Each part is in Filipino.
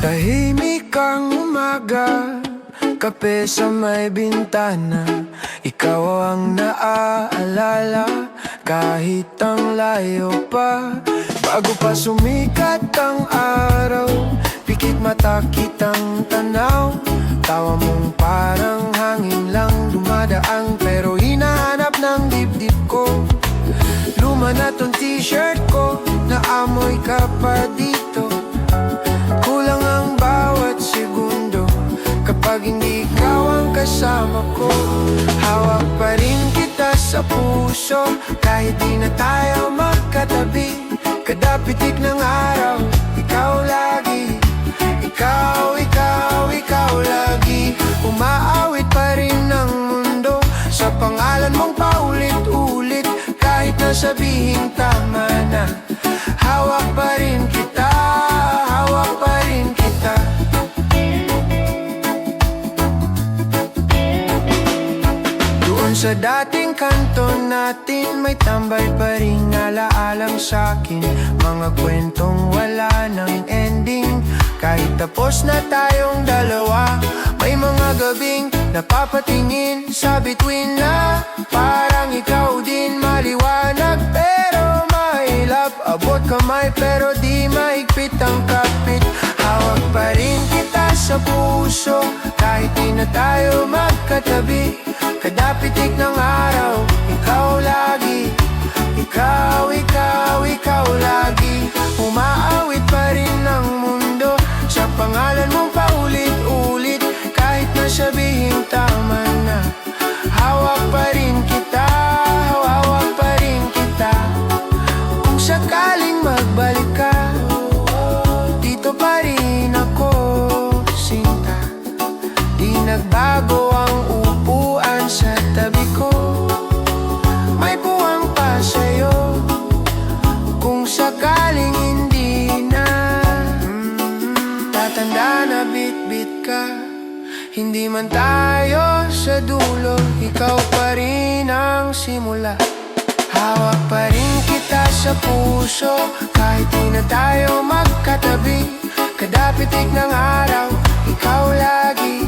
Tahimik ang umaga, kape sa may bintana. Ikaw ang naaalala, kahit ang layo pa. Bago pa sumikat ang araw, pikit mata kitang tanaw. Tawa mong parang hangin lang dumadaang, pero hinahanap ng dibdib ko. Luma na tong t-shirt ko, naamoy ka pa dito. Kulang ang bawat segundo kapag hindi ikaw ang kasama ko. Hawak pa rin kita sa puso, kahit di na tayo magkatabi. Kada pitik ng araw, ikaw lagi. Ikaw, ikaw, ikaw lagi. Umaawit pa rin ang mundo sa pangalan mong paulit-ulit. Kahit na sabihing tama na, hawak pa rin kita, hawak pa rin kita. Doon sa dating kanto natin, may tambay pa rin alaalang sa'kin. Mga kwentong wala ng ending, kahit tapos na tayong dalawa. May mga gabing napapatingin sa bituin na parang ikaw din maliwanag, pero mahilap. Abot kamay pero di mahigpit ang kapit. Hawak pa rin kita sa puso, kahit di na tayo magkatabi. Kada pitik ng araw, ikaw lagi. Ikaw, ikaw, ikaw lagi. Umaawit pa rin ang mundo sa pangalan mong paulit-ulit. Kahit na sabihing tama na, hawak pa rin kita, hawak pa rin kita. Kung sakaling magbalik ka, dito pa rin ako, sinta. Di nagbago ang upuan sa tabi ko, may buwang pa sa'yo. Kung sakaling hindi na, tatanda na bit-bit ka. Hindi man tayo sa dulo, ikaw pa rin ang simula. Hawak pa rin kita sa puso, kahit di na tayo magkatabi. Kada pitik ng araw, ikaw lagi.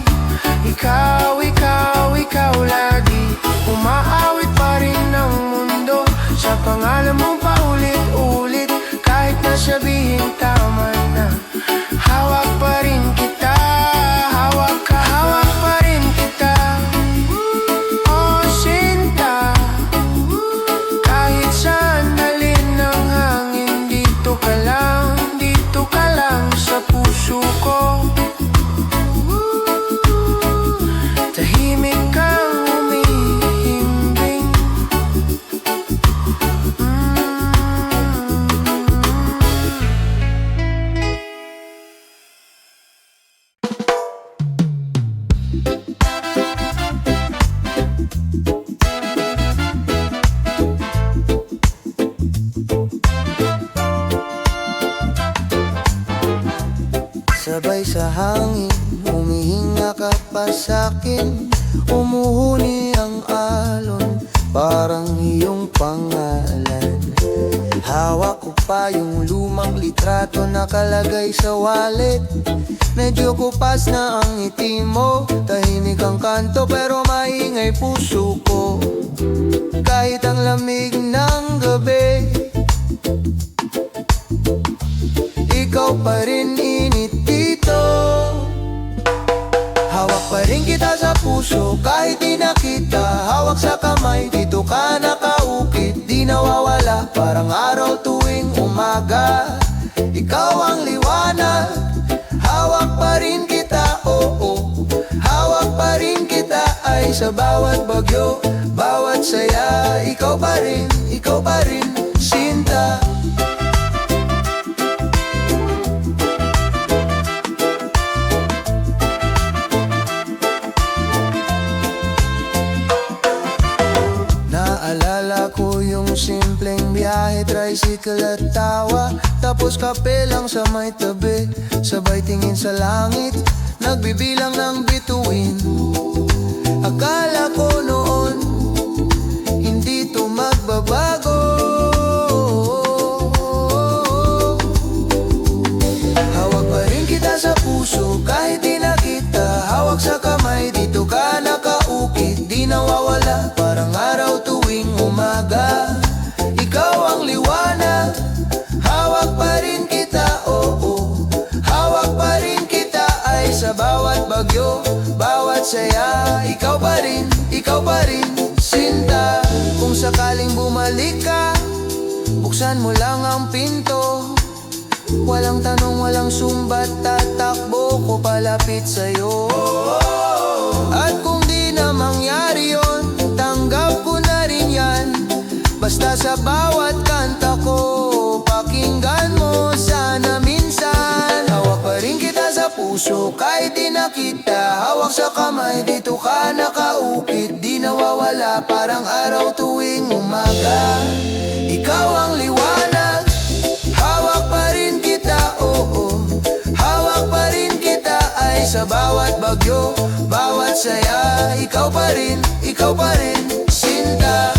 Ikaw, ikaw, ikaw lagi. Umaawit pa rin ang mundo sa pangalan mong paulit-ulit. Kahit na sabihing tama na, hawak pa rin kita, hawak ka, hawak pa rin kita. Oh, sinta, kahit saan dalhin ng hangin, dito ka lang sa puso ko. Tahimik kang umihimbing. Sabay sa hangin, humihinga ka pa sa'kin. Umuhuni ang alon, parang iyong pangalan. Hawak ko pa yung lumang litrato nakalagay sa wallet. Medyo kupas na ang ngiti mo, tahimik ang kanto pero maingay puso ko. Kahit ang lamig ng gabi, ikaw pa rin init dito. Hawak pa rin kita sa puso, kahit di nakita. Hawak sa kamay, dito ka nakaukit. Di nawawala, parang araw tuwing umaga. Ikaw ang liwanag, hawak pa rin kita, oo. Hawak pa rin kita, ay sa bawat bagyo, bawat saya. Ikaw pa rin, sinta. Naalala ko yung simpleng biyahe, tricycle at tawa. Tapos kape lang sa may tabi, sabay tingin sa langit, nagbibilang ng bituin. Akala ko noon, hindi to magbabago. Hawak pa rin kita sa puso, bagyo, bawat saya, ikaw pa rin, sinta. Kung sakaling bumalik ka, buksan mo lang ang pinto. Walang tanong, walang sumbat, tatakbo ko palapit sa'yo. At kung di na mangyari yun, tanggap ko na rin yan. Basta sa bawat kanta ko, pakinggan mo sana minsan. Hawak pa rin kita sa puso kahit di na kita. Hawak sa kamay, dito ka nakaukit. Di nawawala parang araw tuwing umaga. Ikaw ang liwanag, hawak pa rin kita, oo. Hawak pa rin kita ay sa bawat bagyo, bawat saya. Ikaw pa rin, sinta.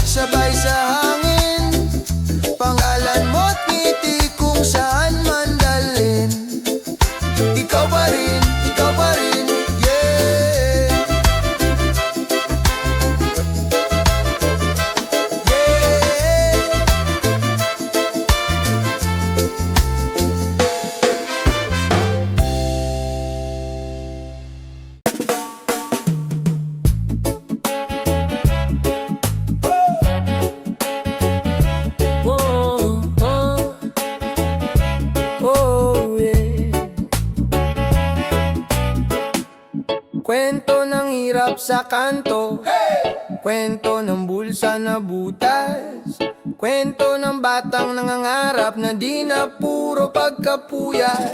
Sabay sa hangin, pangalan mo't ngiti kung saan man dalhin. Ikaw pa rin, yeah. Yeah. Oh, oh, oh, yeah. Kwento ng hirap sa kanto, kwento ng bulsa na butas, kwento ng batang nangangarap na di na puro pagkapuyat.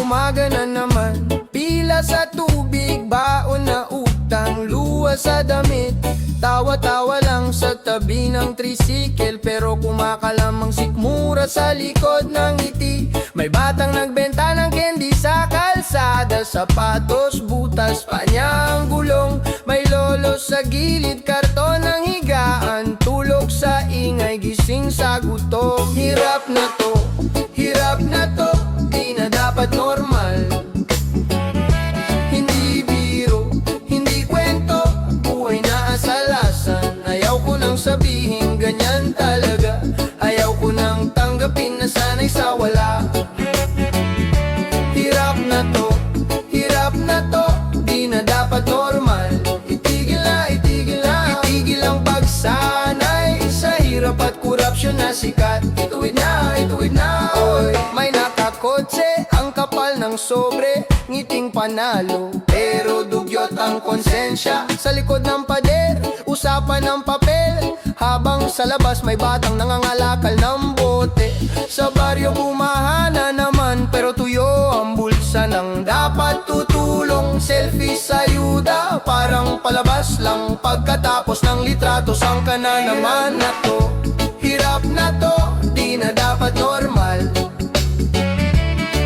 Umaga na naman, pila sa tubig, baon na utang, luwa sa damit. Tawa-tawa lang sa tabi ng tricycle, pero kumakalamang sikmura sa likod ng ngiti. May batang nagbenta ng candy sa kalsada, sapatos, butas, pa niya ang gulong. May lolo sa gilid, karton ng higaan, tulog sa ingay, gising sa gutom. Hirap na to, di na dapat normal. Hindi biro, hindi kwento, buhay na asalasan. Ayaw ko nang sabihin ganyan talaga, ayaw ko nang tanggapin na sana'y sa wala. Hirap na to, di na dapat normal. Itigil ang pagsanay sa hirap at korupsyon na sikat. Ituwid na, oy. May nakakotse, ang kapal ng sobre, ngiting panalo, pero dugyot ang konsensya. Sa likod ng pader, usapan ng papel, habang sa labas may batang nangangalakal ng bote. Sa baryo bumahana naman, pero tuyo ang bulsa ng dapat tutulong. Selfie sa ayuda, parang palabas lang. Pagkatapos ng litrato, sang ka na naman na to. Hirap na to, di na dapat normal.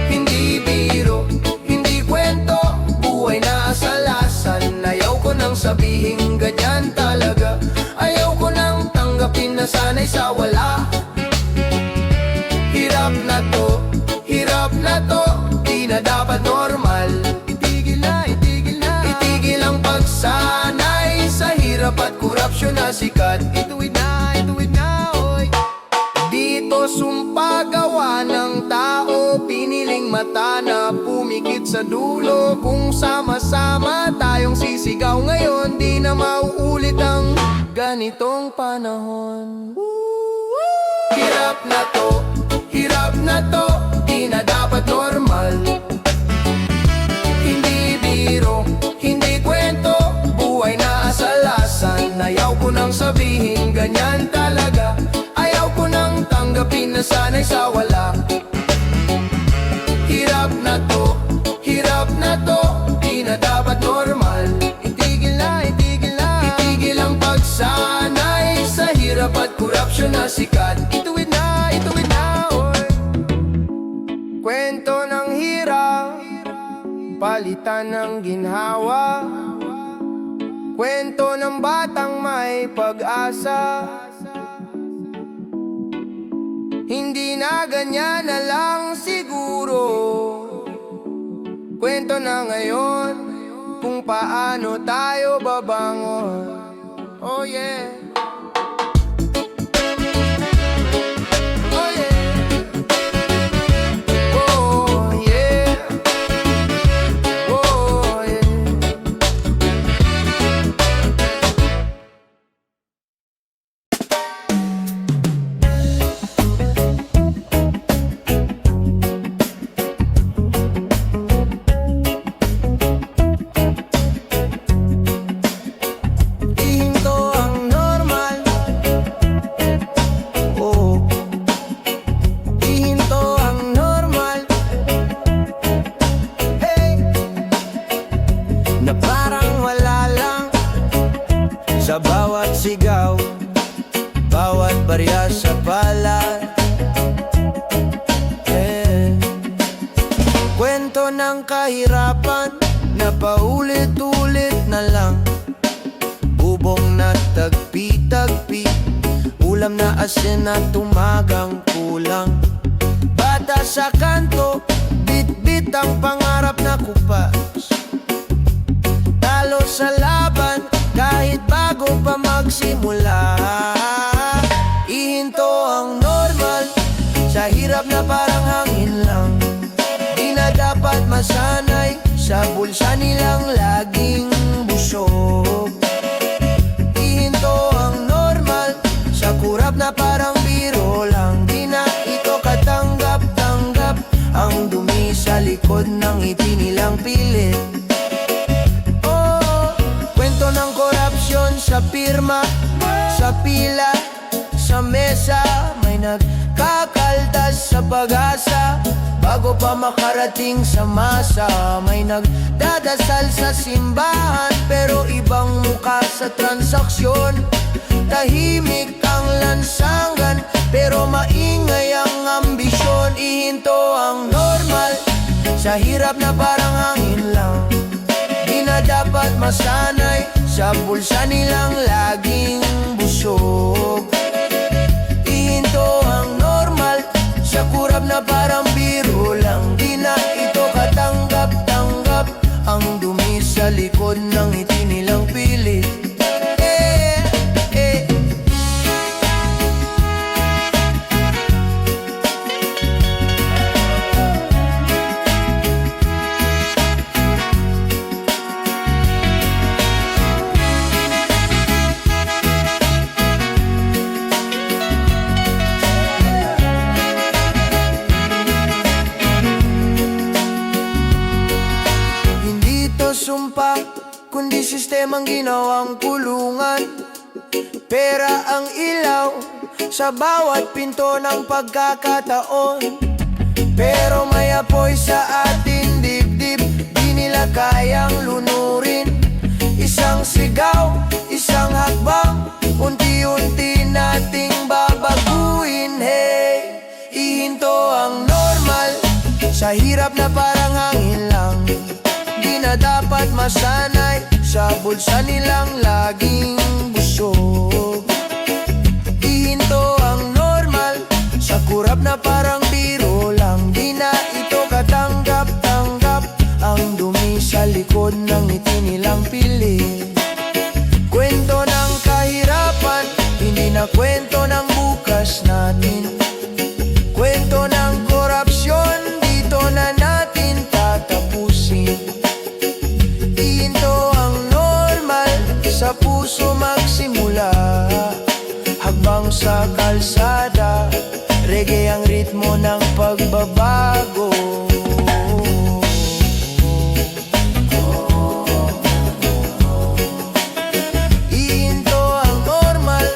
Hindi biro, hindi kwento, buhay na asalasan. Ayaw ko nang sabihin ganyan talaga, ayaw ko nang tanggapin na sana'y sa wala. Hirap na to, di na dapat normal. Itigil ang pagsanay sa hirap at korupsyon na sikat. Ituwid na, oy. Dito sumpa gawa ng tao, piniling mata na pumikit sa dulo. Kung sama-sama tayong sisigaw ngayon, di na mauulit ang ganitong panahon. Hirap na to, di na dapat normal. Hindi biro, hindi kwento, buhay na asalasan. Ayaw ko nang sabihin ganyan talaga, ayaw ko nang tanggapin na sana'y sa wala. Hirap na to, di na dapat normal. Itigil ang pagsanay sa hirap at korupsyon na sikat. Ituwid na, oy. Kwento ng hirap, palitan ng ginhawa. Kwento ng batang may pag-asa. Hindi na ganyan na lang siguro. Kwento na ngayon kung paano tayo babangon. Oh yeah. Oh yeah. Oh yeah. Oh Kwento ng kahirapan na paulit-ulit na lang. Bubong na tagpi-tagpi, ulam na asin na tumagang kulang. Bata sa kanto, bit-bit ang pangarap na kupas. Talo sa laban kahit bago pa magsimula. Ihinto ang normal sa hirap na parang hangin lang. Di na dapat masanay sa bulsa nilang laging busog. Ihinto ang normal sa kurap na parang biro lang. Di na ito katanggap-tanggap ang dumi sa likod ng ngiti nilang pilit. Oh, kwento ng korupsyon sa pirma, sa pila, sa mesa. May nagkakaltas sa pag-asa bago pa makarating sa masa. May nagdadasal sa simbahan pero ibang muka sa transaksyon. Tahimik ang lansangan pero maingay ang ambisyon. Ihinto ang normal sa hirap na parang hangin lang. Di na dapat masanay sa bulsa nilang laging busog. Ihinto ang normal sa kurap na parang biro lang. Di na ito katanggap-tanggap ang dumi sa likod ng ngiti nilang pilit. Sumpa, kundi sistemang ginawang kulungan. Pera ang ilaw sa bawat pinto ng pagkakataon. Pero may apoy sa ating dibdib, di nila kayang lunurin. Isang sigaw, isang hakbang, unti-unti nating babaguhin. Hey, ihinto ang normal sa hirap na parang hangin lang. Di na dapat masanay sa bulsa nilang laging busog. Ihinto ang normal sa kurap na parang biro lang. Di na ito katanggap-tanggap ang dumi sa likod ng ngiti nilang pilit. Kwento ng kahirapan, hindi na kwento ng bukas natin. Kwento ng korupsyon, dito na natin tatapusin. Sa puso magsimula, habang sa kalsada, reggae ang ritmo ng pagbabago. Ihinto ang normal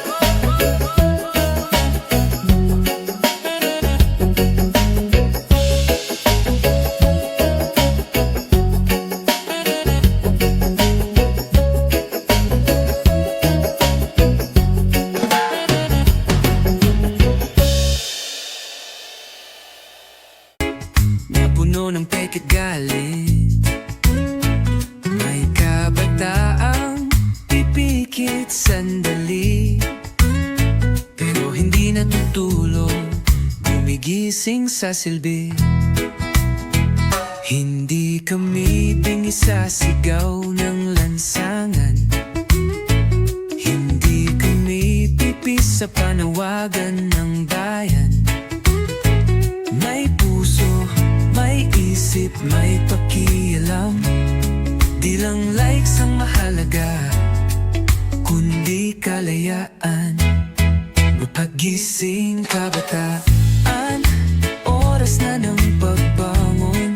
ng pekit galit. May kabataang pipikit sandali, pero hindi natutulog, gumigising sa silbi. Hindi kami pingisasigaw ng lansangan, hindi kami pipis sa panawagan ng bayan. May puso, may isip, may pakialam. Di lang likes ang mahalaga, kundi kalayaan. Mapagising kabataan, oras na ng pagbangon.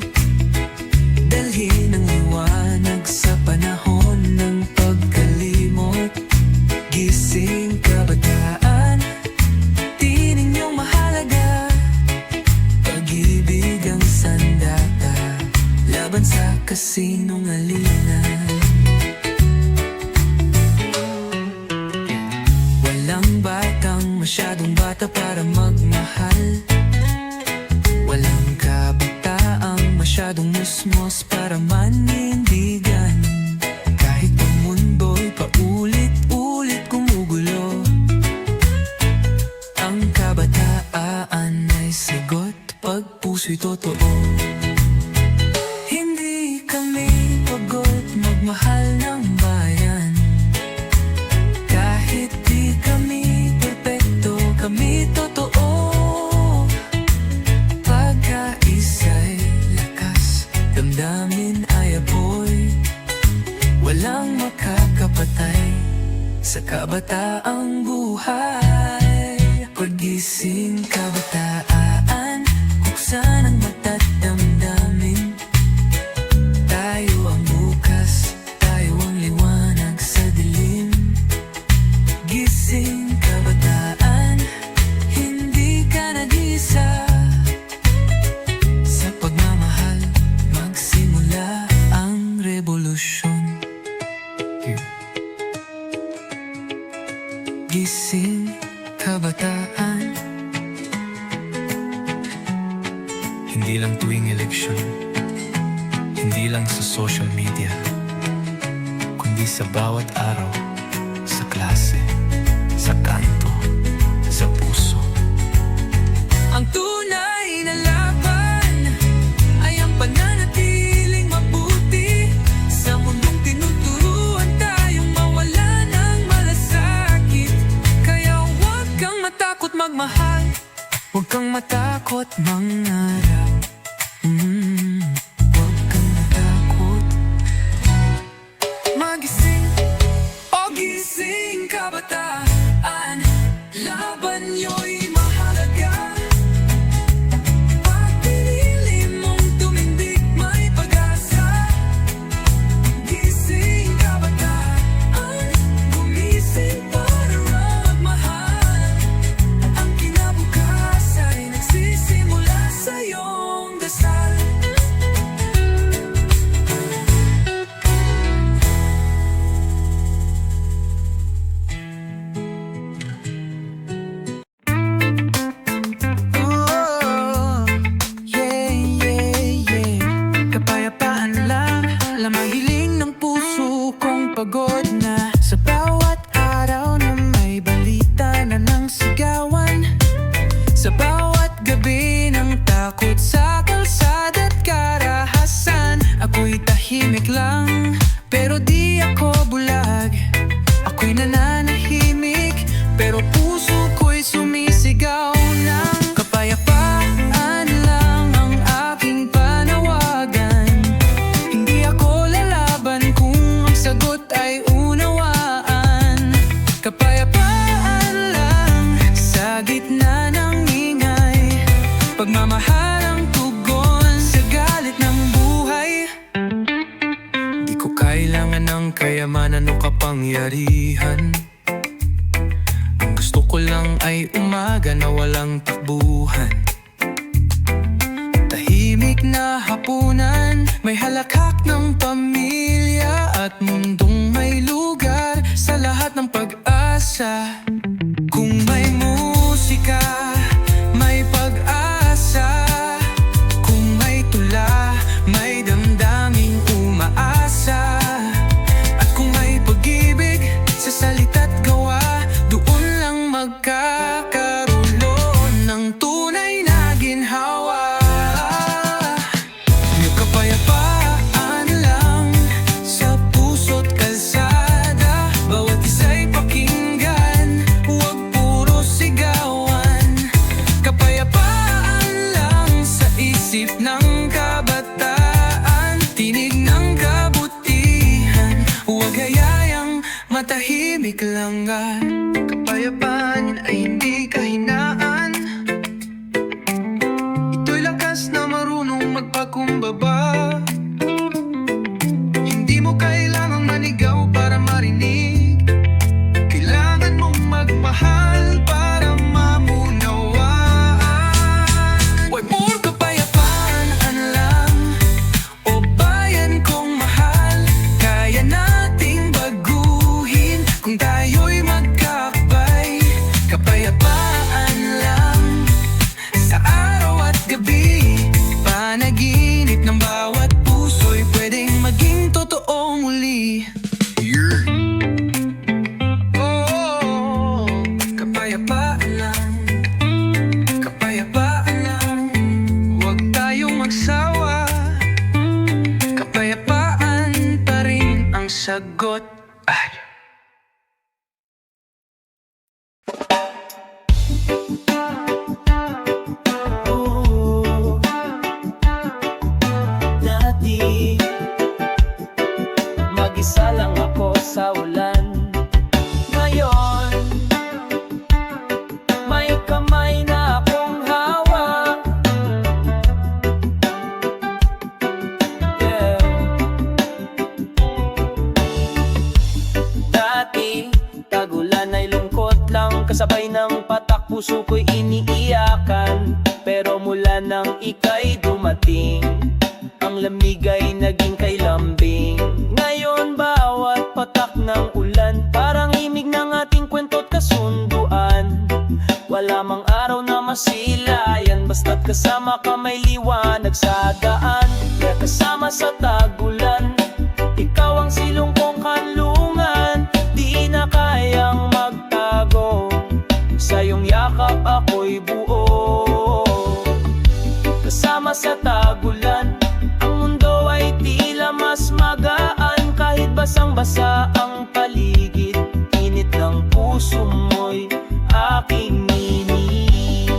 Dalhin ang liwanag sa panahon ng pagkalimot. Gising kabataan, tining niyong mahalaga. Pag-ibig ang sandata laban sa kasinungalingan. Walang batang masyadong bata para magmahal. Walang kabataang masyadong masyadong musmos para manindigan. Kahit ang mundo'y paulit-ulit gumugulo, ang kabataan ay sagot pag puso'y totoo. Hindi kami pagod magmahal ng bayan. Kahit di kami perpekto, kami totoo. Pagkaisa'y lakas, damdamin ay apoy. Walang makakapatay sa kabataang buhay. Pagising kabataan, buksan ang mata't damdamin. Tayo ang bukas, tayo ang liwanag sa dilim. Gising kabataan, hindi ka nag-isa. Sa pagmamahal, magsimula ang revolusyon. Gising kabataan. Hindi lang tuwing eleksyon, hindi lang sa social media, kundi sa bawat araw, sa klase, sa kanto, sa puso. Ang tunay na laban ay ang pananatiling mabuti. Sa mundong tinuturuan tayong mawala ng malasakit. Kaya huwag kang matakot magmahal, huwag kang matakot mangarap. Huwag kang matakot magising. O gising kabataan, laban nyo'y mahalaga. Pag pinili mong tumindig, may pag-asa. Gising kabataan, gumising para magmahal. Ang kinabukas ay nagsisimula sa iyong dasal. Oh, yeah, yeah, yeah. Kapayapaan lang, lamang hiling ng puso kong pagod na. Sa bawat araw na may balita na ng sigawan. Sa bawat gabi ng takot sa kalsada't karahasan. Ako'y tahimik lang, pero di ako bulag. Ako'y nananahimik, pero puso ko'y sumisigaw ng kapayapaan lang ang aking panawagan. Hindi ako lalaban kung ang sagot ay unawaan. Kapayapaan lang sa gitna ng ingay. Pagmamahal ang tugon sa galit ng buhay. Di ko kailangan ng kayamanan o kapangyarihan. Ang gusto ko lang ay umaga na walang takbuhan. Tahimik na hapunan, may halakhak ng pamilya at mundong may lugar sa lahat ng pag-asa. Kung may musika, may pag-asa. Kung may tula, may damdaming umaasa. At kung may pag-ibig sa salita't gawa, doon lang magkakaroon ng tunay na ginhawa. Yung kapayapaan lang sa puso't kalsada. Bawat isa'y pakinggan, huwag puro sigawan. Kapayapaan lang sa isip ng kabataan. Tinig ng kabutihan, huwag hayayang matahimik lang. Kapayapaan ay hindi kahinaan. Ito'y lakas na marunong magpakumbaba. Hindi mo kailangang manigaw para marinig. Kailangan mong magmahal para mamunawaan. Huwag more kapayapaan lang, o bayan kong mahal. Kaya nating baguhin kung tayo'y magkakaroon. sagot. Ay. Dati mag-isa lang ako sa ulan. Ngayon may kamay na akong hawak. Yeah. Dati tagulan ay lungkot lang, kasabay ng patak puso ko'y iniiyakan. Pero mula nang ika'y dumating, ang lamig ay naging kay lambing. Ngayon bawat patak ng ulan, parang himig ng ating kwento't kasunduan. Wala mang araw na masilayan, basta't kasama ka may liwanag sa daan. Kaya kasama sa tagulan, ikaw ang silong kong kanlungan. Di na kayang magtago, sa iyong yakap ako'y buo. Kasama sa tagulan, ang mundo ay tila mas magaan. Kahit basang-basa ang paligid, init ng puso mo'y aking nini.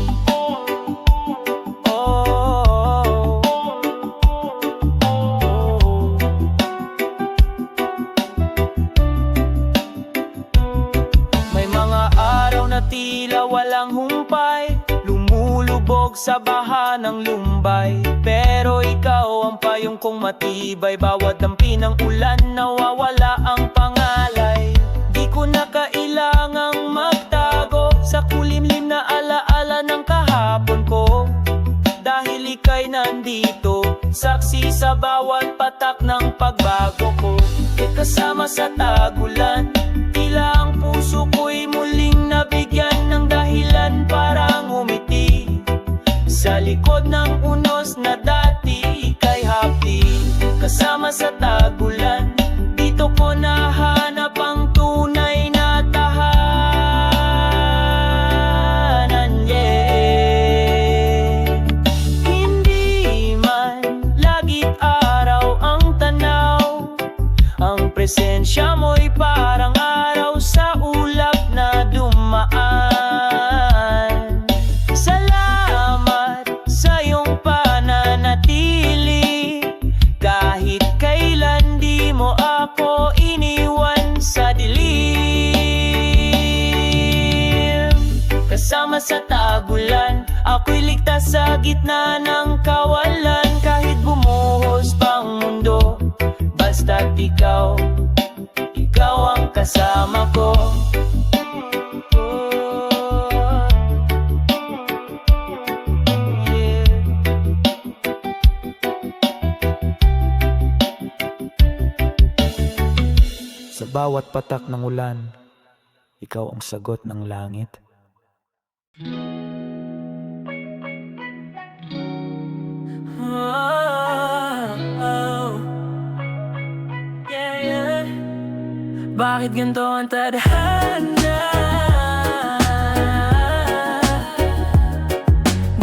Oh. May mga araw na tila walang humpay, lumulubog sa baha ng lumbay. Pero ikaw ang payong kong matibay, bawat dampi ng ulan nawawala ang pangalay. Di ko na kailangang magtago sa kulimlim na alaala ng kahapon ko, dahil ika'y nandito, saksi sa bawat patak ng pagbago ko. Kasama sa tagulan, tila ang puso ko'y muling nabigyan ng dahilan para ngumiti. Sa likod ng unos na dati ika'y happy. Kasama sa tagulan, dito ko nahanap ang tunay na tahanan. Yeah. Hindi man lagit araw ang tanaw, ang presensya mo'y parang araw sa ulap na dumaan. Salamat sa iyong pananatili, kahit kailan di mo ako iniwan sa dilim. Kasama sa tagulan, ako'y ligtas sa gitna ng kawalan. Kahit bumuhos pang mundo, basta't ikaw ang kasama ko. Yeah. Sa bawat patak ng ulan, ikaw ang sagot ng langit. Yeah. Bakit ganito ang tadhana?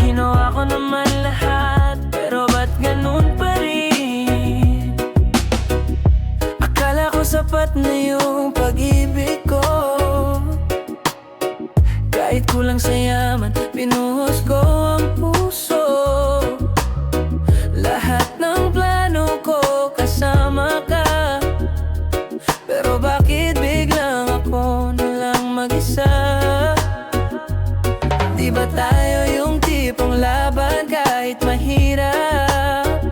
Ginawa ko naman lahat, pero ba't ganun pa rin? Akala ko sapat na yung pag-ibig ko, kahit kulang sa yaman, pinuhos ko ang puso. Lahat ng plano ko kasama ka, pero bakit biglang ako na lang mag-isa? Di ba tayo yung tipong laban kahit mahirap?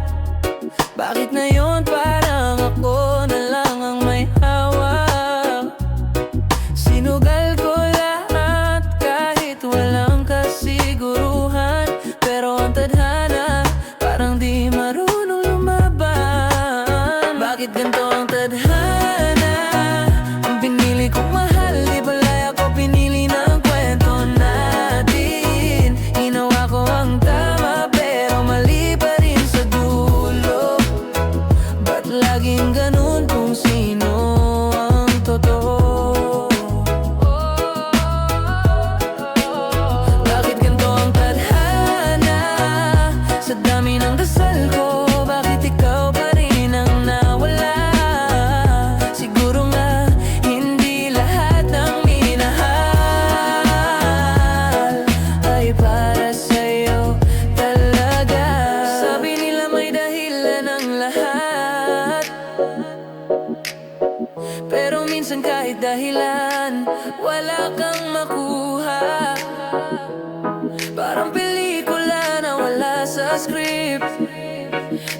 Bakit na yun parang ako na lang ang may hawak? Sinugal ko lahat kahit walang kasiguruhan, pero ang tadhana parang di marunong lumaban. Bakit ganito ang tadhana? Ang pinili kong mahal, di balay ako pinili ng kwento natin. Ginawa ko ang tama, pero mali pa rin sa dulo. Ba't laging ganun kung sino ang totoo? Bakit ganito ang tadhana? Sa dami ng dasal ko, bakit ikaw pa rin ang nawala? dahilan, wala kang makuha. Parang pelikula na wala sa script.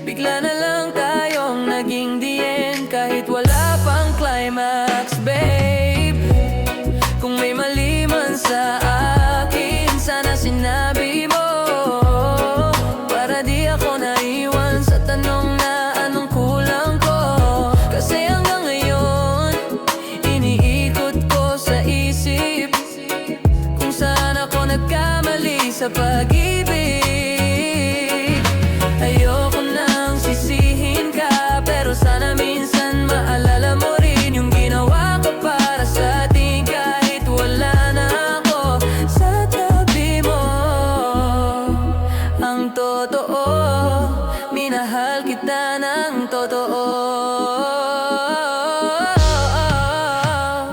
Bigla na lang tayong naging the end, kahit wala pang climax, babe. Kung may mali man sa akin, sana sinabi mo, para di ako naiwan sa tanong na anong kulang ko. Kasi hanggang ngayon, iniikot ko sa isip kung saan ako nagkamali sa pag-ibig. Ayoko nang sisihin ka, pero sana minsan maalala mo rin yung ginawa ko para sa atin, kahit wala na ako sa tabi mo. Ang totoo, minahal kita ng totoo.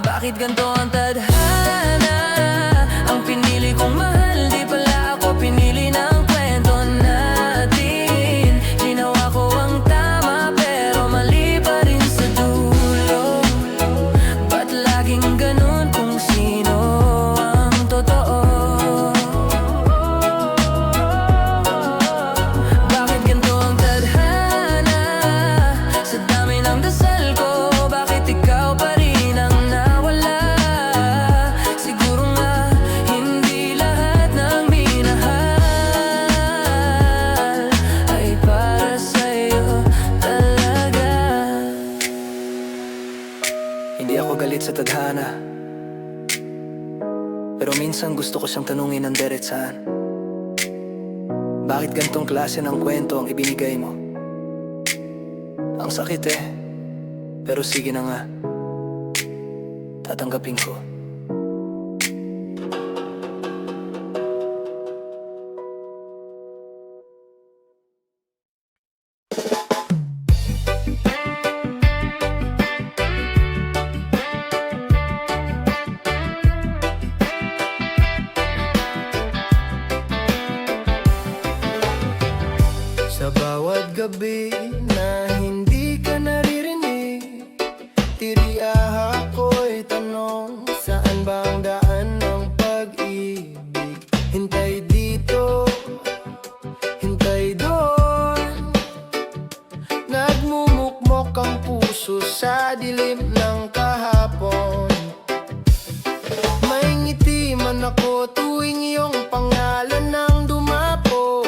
Bakit ganito ang tadhana? Ang pinili kong mahal, di pala ako pinili ng kwento natin. Ginawa ko ang tama, pero mali pa rin sa dulo. Ba't laging ganun kung sino ang totoo? Bakit ganito ang tadhana? Sa dami ng dasal ko, bakit ikaw pa rin ang nawala? Siguro nga, hindi lahat ng minahal ay para sa'yo talaga. Hindi ako galit sa tadhana, pero minsan gusto ko siyang tanungin ng diretsahan. Bakit gantong klase ng kwento ang ibinigay mo? Ang sakit eh, pero sige na nga, tatanggapin ko. Sa bawat gabi na hindi ka naririnig, tiriya ako'y tanong, saan ba ang daan ng pag-ibig? Hintay dito, hintay doon, nagmumukmok ang puso sa dilim ng kahapon. May ngiti man ako tuwing iyong pangalan ang dumapo,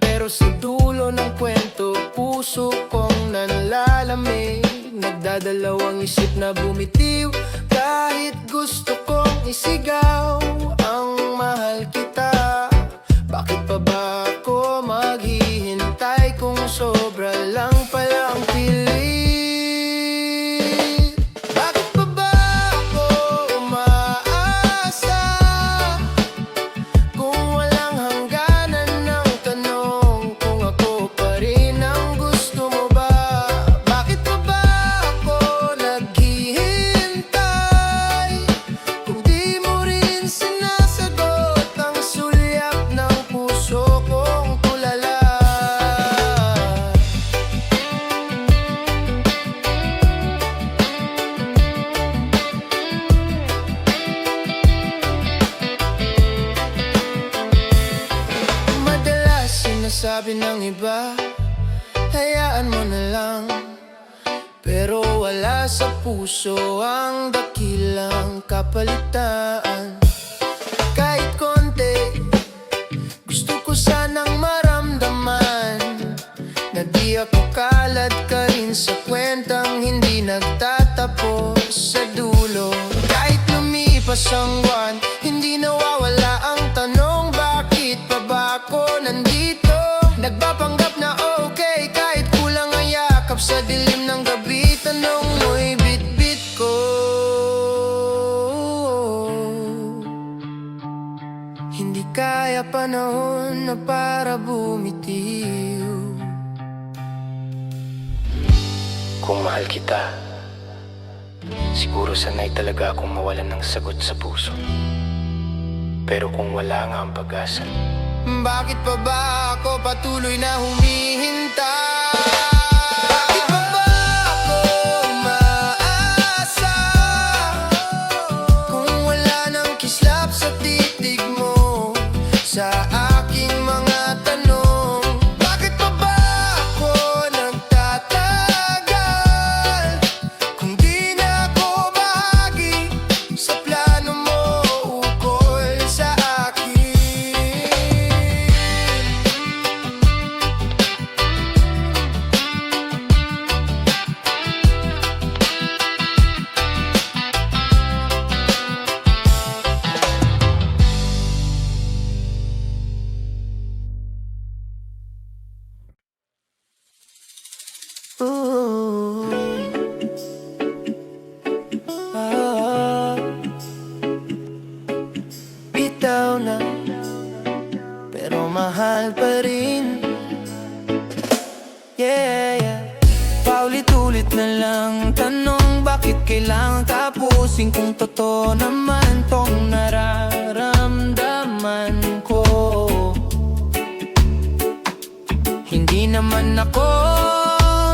pero sa dulo ng kwento, puso kong nanlalamig. Nagdadalawang isip na bumitiw, kahit gusto kong isigaw ang mahal kita. Bakit pa ba ako maghihintay kung sobra lang pala ang pilit? Bakit pa ba ako umaasa kung walang hangganan ng tanong, kung ako pa rin ang gusto mo ba? Bakit pa ba ako naghihintay kung di mo rin sinasagot ang sulyap ng puso kong tulala? Madalas sinasabi ng iba, hayaan mo na lang, pero wala sa puso ang dakilang kapalitan. Kahit konti, gusto ko sanang maramdaman na di ako kalad ka rin sa kwentang hindi nagtatapos sa dulo. Kahit lumipas ang buwan, hindi nawawala ang tanong, bakit pa ba ako nandito? Nagpapanggap na okay, kahit kulang ang yakap sa dilim ng gabi. Tanong mo'y bit-bit ko. Hindi kaya panahon na para bumitiw. Kung mahal kita, siguro sanay talaga akong mawalan ng sagot sa puso. Pero kung wala nga ang pag-asa, bakit pa ba ako patuloy na humihintay? Bakit pa ba ako umaasa Paulit-ulit na lang tanong, bakit kailangan tapusin kung totoo naman tong nararamdaman ko? Hindi naman ako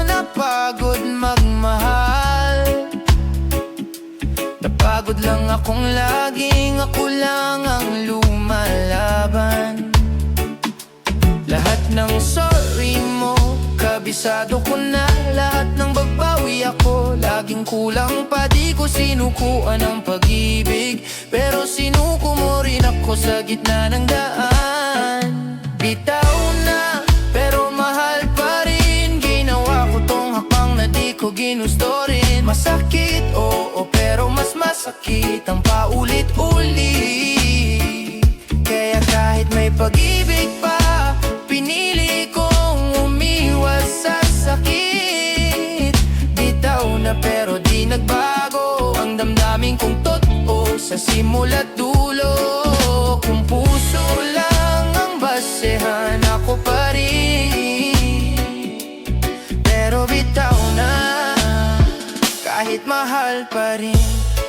napagod magmahal. Napagod lang akong laging ako lang ang lumalaban. Lahat ng sorry mo, kabisado ko na. Lahat ng bagbawi ako, laging kulang pa. Di ko sinukuan ang pag-ibig, pero sinuko mo rin ako sa gitna ng daan. Bitaw na, pero mahal pa rin. Ginawa ko tong hakbang na di ko ginusto rin. Masakit, oo, pero mas masakit ang paulit-ulit. Kaya kahit may pag-ibig pa, pinili kong umiwas sa sakit. Bitaw na pero di nagbago ang damdamin kong totoo sa simula't dulo. Kung puso lang ang basehan, ako pa rin. Pero bitaw na, kahit mahal pa rin.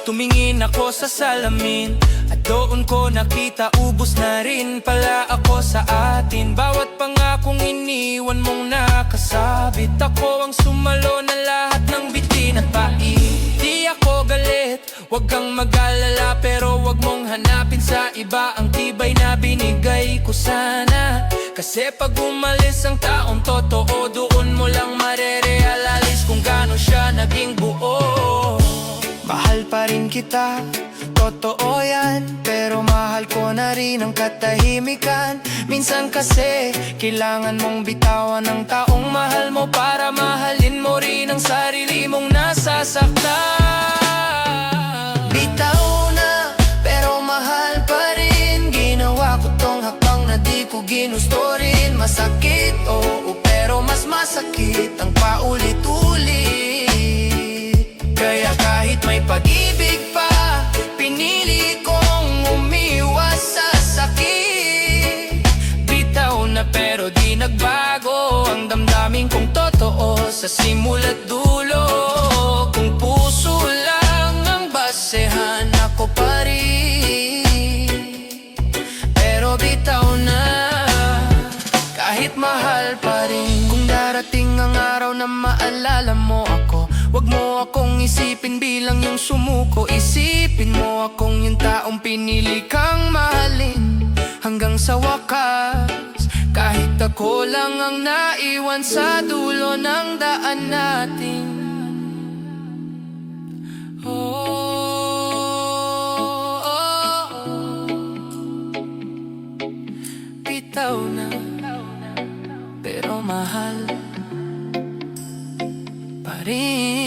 Tumingin ako sa salamin at doon ko nakita ubos na rin pala ako sa atin. Bawat pangakong iniwan mong nakasabit, ako ang sumalo na lahat ng bitin at pait. Di ako galit, wag kang mag-alala, pero wag mong hanapin sa iba ang tibay na binigay ko sana. Kasi pag umalis ang taong totoo, doon mo lang marerealize kung gaano siya naging buo. Mahal pa rin kita, totoo yan, pero mahal ko na rin ang katahimikan. Minsan kasi kailangan mong bitawan ang taong mahal mo para mahalin mo rin ang sarili mong nasasaktan. Bitaw na, pero mahal pa rin. Ginawa ko tong hakbang na di ko ginusto rin. Masakit, oo, pero mas masakit ang paulit-ulit. Kaya kahit may pag-ibig pa, pinili kong umiwas sa sakit. Bitaw na pero di nagbago ang damdamin kong totoo sa simula't dulo. Kung puso lang ang basehan, ako pa rin. Pero bitaw na, kahit mahal pa rin. Kung darating ang araw na maalala mo ako, wag mo akong isipin bilang yung sumuko. Isipin mo akong yung taong pinili kang mahalin hanggang sa wakas. Kahit ako lang ang naiwan sa dulo ng daan natin. Bitaw na, pero mahal pa rin.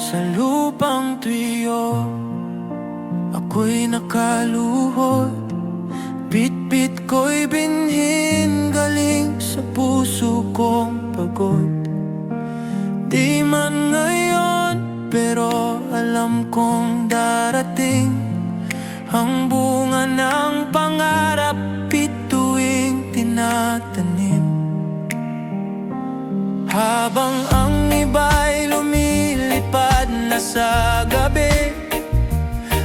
Sa lupang tuyo, ako'y nakaluhod. Bit-bit ko'y binhin galing sa puso kong pagod. Di man ngayon, pero alam kong darating ang bunga ng pangarap bituing tinatanim. Habang ang iba'y lumilipad na sa gabi,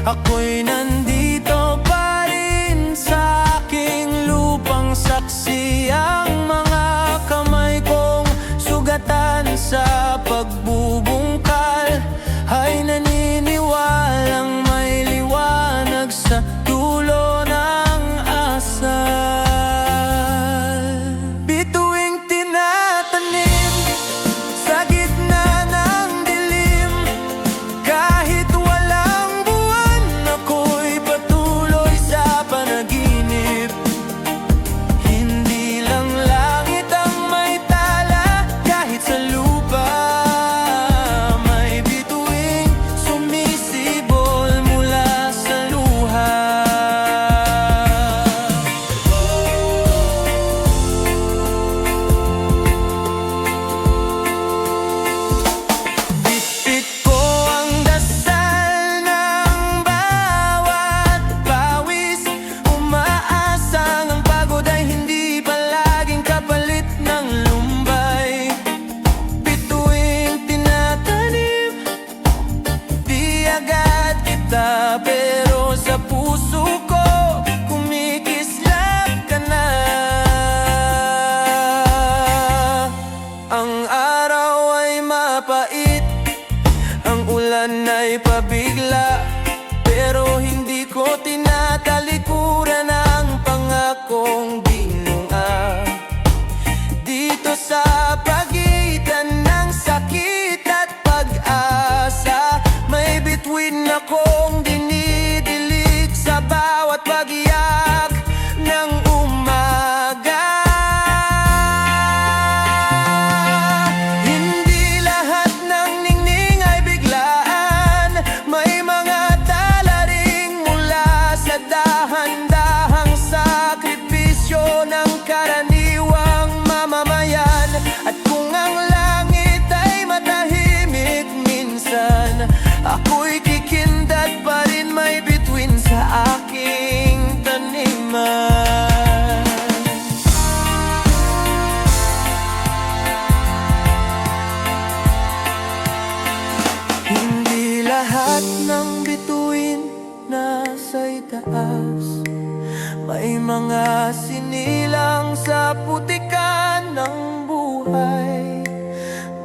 ako'y nandito pa rin sa aking lupang saksi. Ang mga kamay kong sugatan sa pagbubungkal ay naniniwalang may liwanag sa dulo ng asal. Bituing tinatanim sa gitna ng dilim, kahit walang buwan, ako'y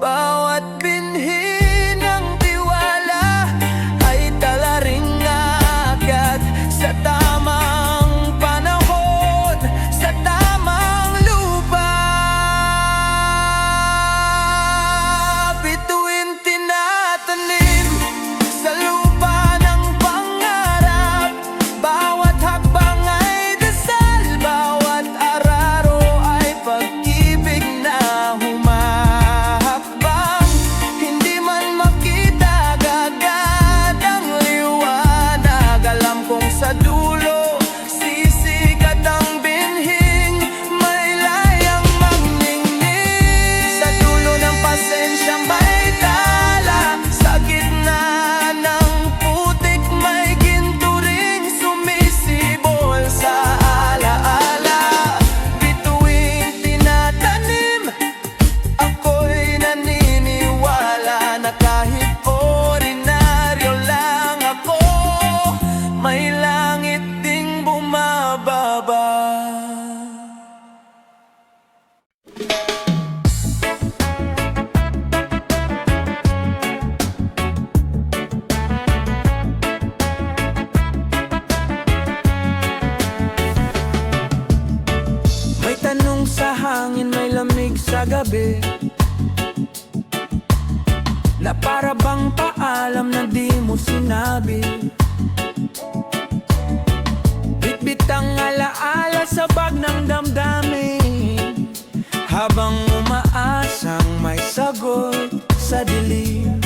Bawat binhi ng tiwala ay tala ring agad sa tamang panahon, sa tamang lupa. Bituin tinatanim sa lupa ng pangarap. Bawat hakbang ay dasal, bawat araro ay pag-ibig na humahakbang. Hindi man makita agad ang liwanag, alam kong sa dulo sisikat ang binhing may layang magningning. Sa dulo ng pasensya may tala, sa gitna ng putik may ginto ring sumisibol sa alaala. Bituing tinatanim, ako'y naniniwala na kahit ordinaryo lang ako, may langit ding bumababa. May tanong sa hangin, may lamig sa gabi, na para bang paalam na di mo sinabi. Bitbit ang alaala sa bag ng damdamin, habang umaasang may sagot sa dilim.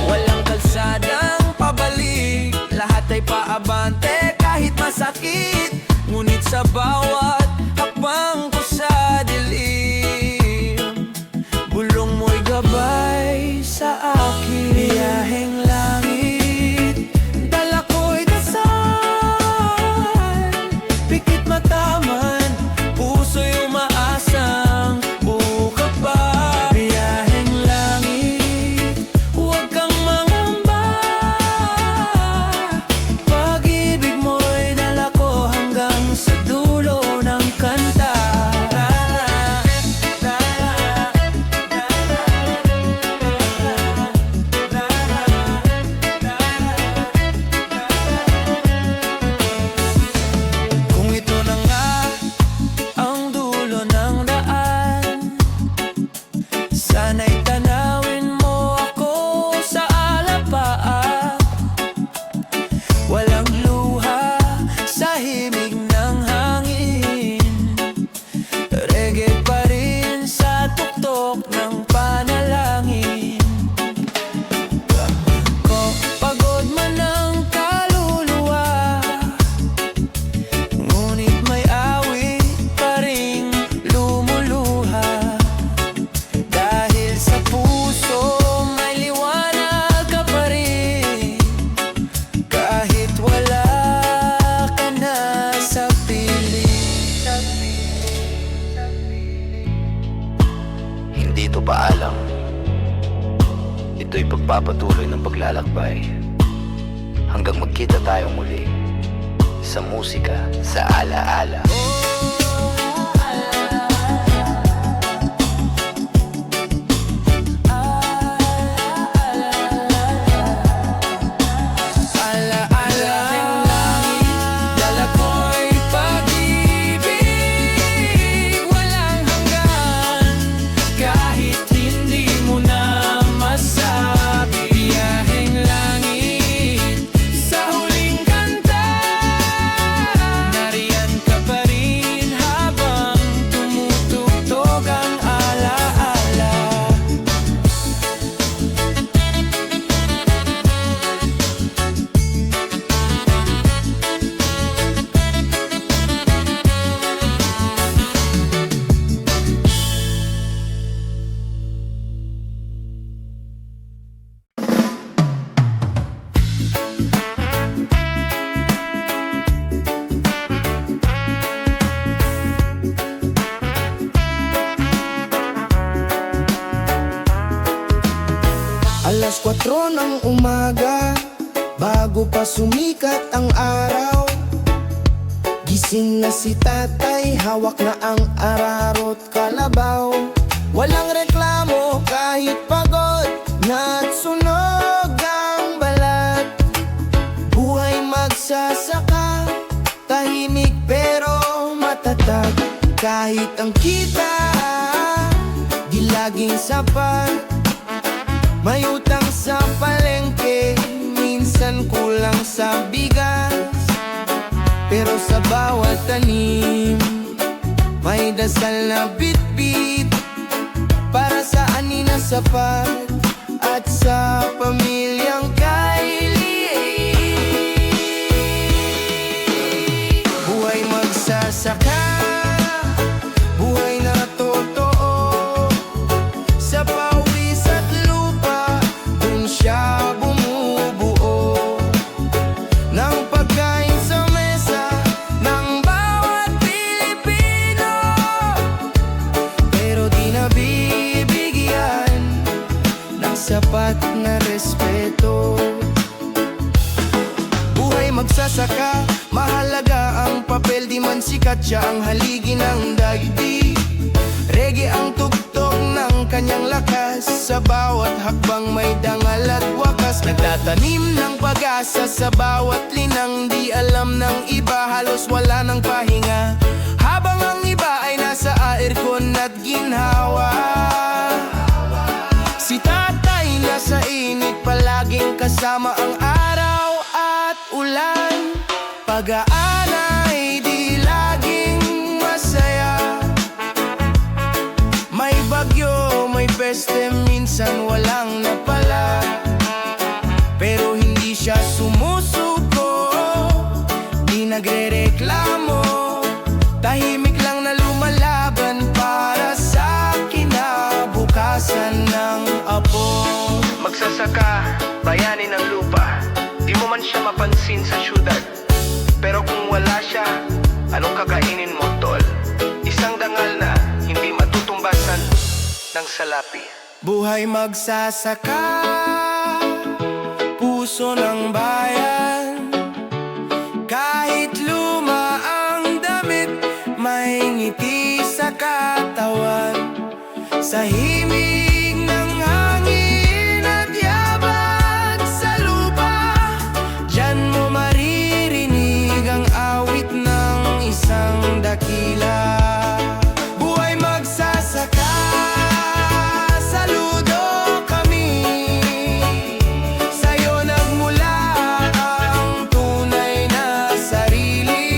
Walang kalsadang pabalik, lahat ay paabante kahit masakit. Ngunit sa bawat hakbang ko sa dilim, bulong mo'y gabay sa akin. Biyaheng langit, dala ko'y dasal, pikit mataman, puso'y umaasang buka pa. Biyaheng langit, huwag kang mangamba, pag-ibig mo'y dala ko hanggang sa dulo ng kanta. Kung ito na nga ang dulo ng daan, sana'y tanawin mo ako sa alapaa. Walang luha sa himig ng hangin, reggae pa rin sa tuktok ng panalangin ko. Pagod man ang kaluluwa, ngunit may awit pa ring lumuluha. Dahil sa puso may liwanag ka pa rin, kahit wala ka na sa piling. Hindi ito paalam. Ito'y pagpapatuloy ng paglalakbay hanggang magkita tayong muli sa musika, sa alaala. Alaala ng langit, dala ko'y pag-ibig walang hanggan, kahit hindi mo na masabi. Biyaheng langit, sa huling kanta, nariyan ka pa rin habang tumutugtog ang alaala. Alas 4 ng umaga, bago pa sumikat ang araw, gising na si tatay, hawak na ang ararot, kala kalabaw. Walang reklamo kahit pagod na at sunog ang balat. Buhay magsasaka, tahimik pero matatag. Kahit ang kita di laging sapat, may utang sa palengke, minsan kulang sa bigas. Pero sa bawat tanim, may dasal na bit-bit para sa ani na sapat at sa pamilyang kaili. Buhay magsasaka, buhay na totoo. Sa pawis at lupa, dun siya bumubuo ng pagkain sa mesa ng bawat Pilipino. Pero di nabibigyan ng sapat na respeto. Buhay magsasaka, mahalaga ang papel, di man sikat siya ang haligi ng daigdig. Reggae ang tugtog ng kanyang lakas, sa bawat hakbang may dangal at wakas. Nagtatanim ng pag-asa sa bawat linang, di alam ng iba, halos wala ng pahinga. Habang ang iba ay nasa aircon at ginhawa, si tatay nasa init, palaging kasama ang araw at ulan. Pag-aan ay di laging masaya, may bagyo, may peste, minsan walang napala. Pero hindi siya sumusuko, di nagrereklamo, tahimik lang na lumalaban para sa kinabukasan ng apo. Magsasaka, bayani ng lupa, di mo man siya mapansin sa syudad. Pero kung wala siya, anong kakainin mo, tol? Isang dangal na hindi matutumbasan ng salapi. Buhay magsasaka, puso ng bayan. Kahit luma ang damit, may ngiti sa katawan. Sa himig ng hangin at yabag sa lupa, diyan mo maririnig ang awit ng isang dakila. Buhay magsasaka, saludo kami. Sa'yo nagmula ang tunay na sarili.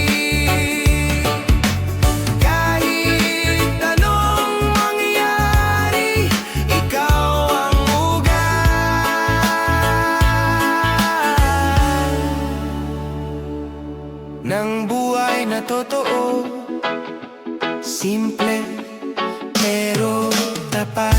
Kahit anong mangyari, ikaw ang ugat ng buhay na totoo. Simple pero tapat.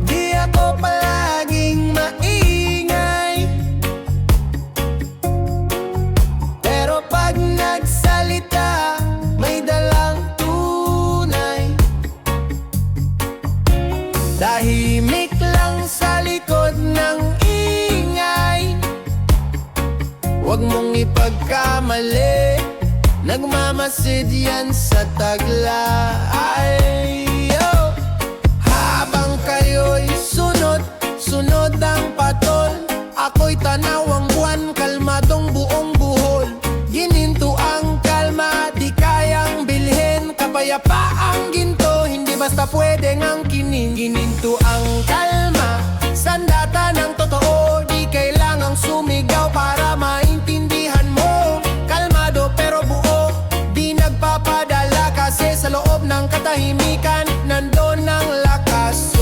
Di ako palaging maingay, pero pag nagsalita, may dalang tunay. Tahimik lang sa likod ng ingay, huwag mong ipagkamali, nagmamasid yan sa tagla. Yo! Habang kayo'y sunod ang patol, ako'y tanawang buwan, kalmadong buong buhol. Gininto ang kalma, di kayang bilhin, kapayapaang ginto, hindi basta pwedeng angkinin. Gininto ang kalma, sandata ng totoo, di kailangang sumigaw para maintindihan mo. Kalmado pero buo, di nagpapadala, kasi sa loob ng katahimikan, nandun ang lakas.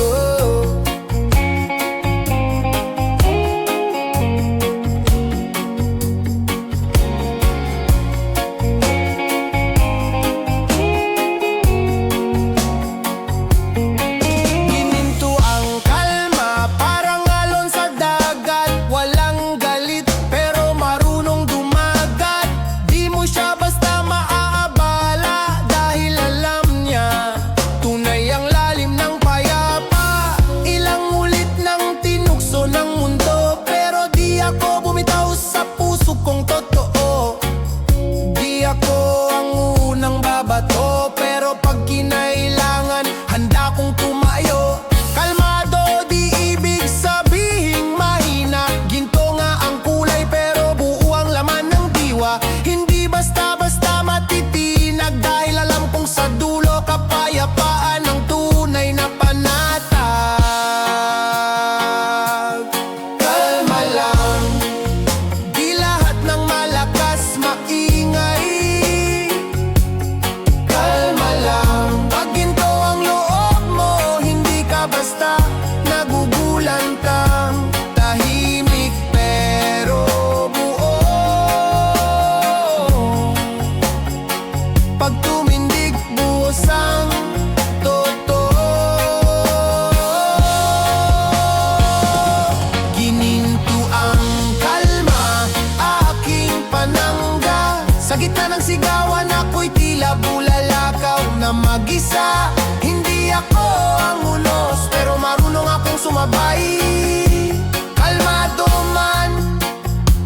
kinailangan, handa kong tumayo. Kalmado, di ibig sabihing mahina. Ginto nga ang kulay pero buo ang laman ng diwa. Hindi basta-basta matitinag dahil alam kong sa dulo kapayapaan ang tunay na panatag. Kalma lang, di lahat ng malakas maingay. Kalma lang, pag ginto ang loob mo, hindi ka basta nagugulantang. Tahimik pero buo. Pag tumindig, buhos ang totoo. Gininto ang kalma, aking panangga. Sa gitna ng sigawan, ako'y tila bulalakaw na mag-isa. Hindi ako ang unos, pero marunong akong sumabay. Kalmado man,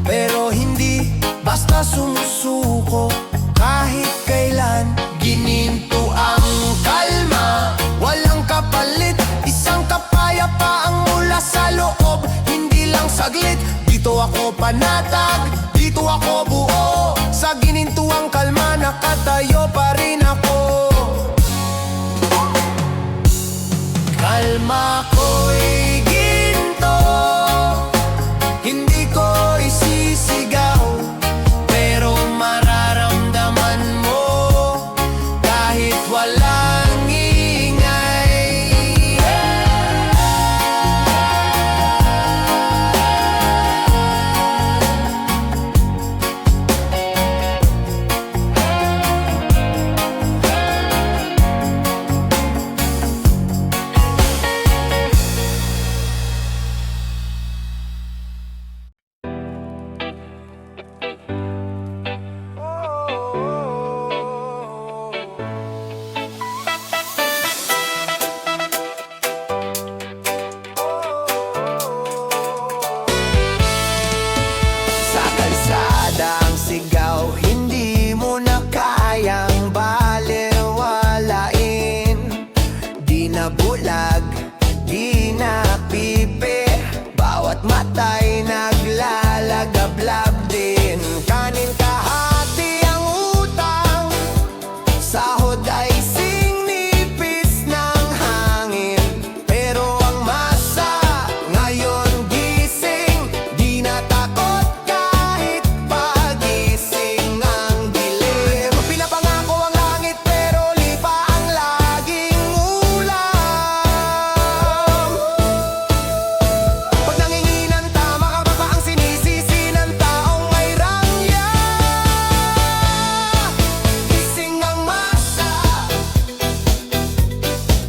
pero hindi basta sumusuko kahit kailan. Gininto ang kalma, walang kapalit. Isang kapayapaang mula sa loob, hindi lang saglit. Dito ako panatag, dito ako buo. Sa ginintuang kalma, nakatayo pa rin ako. Kalma ko'y ginto, hindi ko isisigaw, pero mararamdaman mo kahit walang ingay. Sa kalsada ang sigaw, hindi mo na kayang balewalain. Di na bulag, di na pipi, bawat matay naglalagablab din. Kanin kahati ang utang, sahod ay sinipis ng hangin. Pero ang masa ngayon gising, di na takot kahit pagising ang dilim. Pinapangako ang langit pero lipa ang laging ulam. Pag nanginginan tama ka ba ang sinisisi ng taong may rangya? Gising ang masa,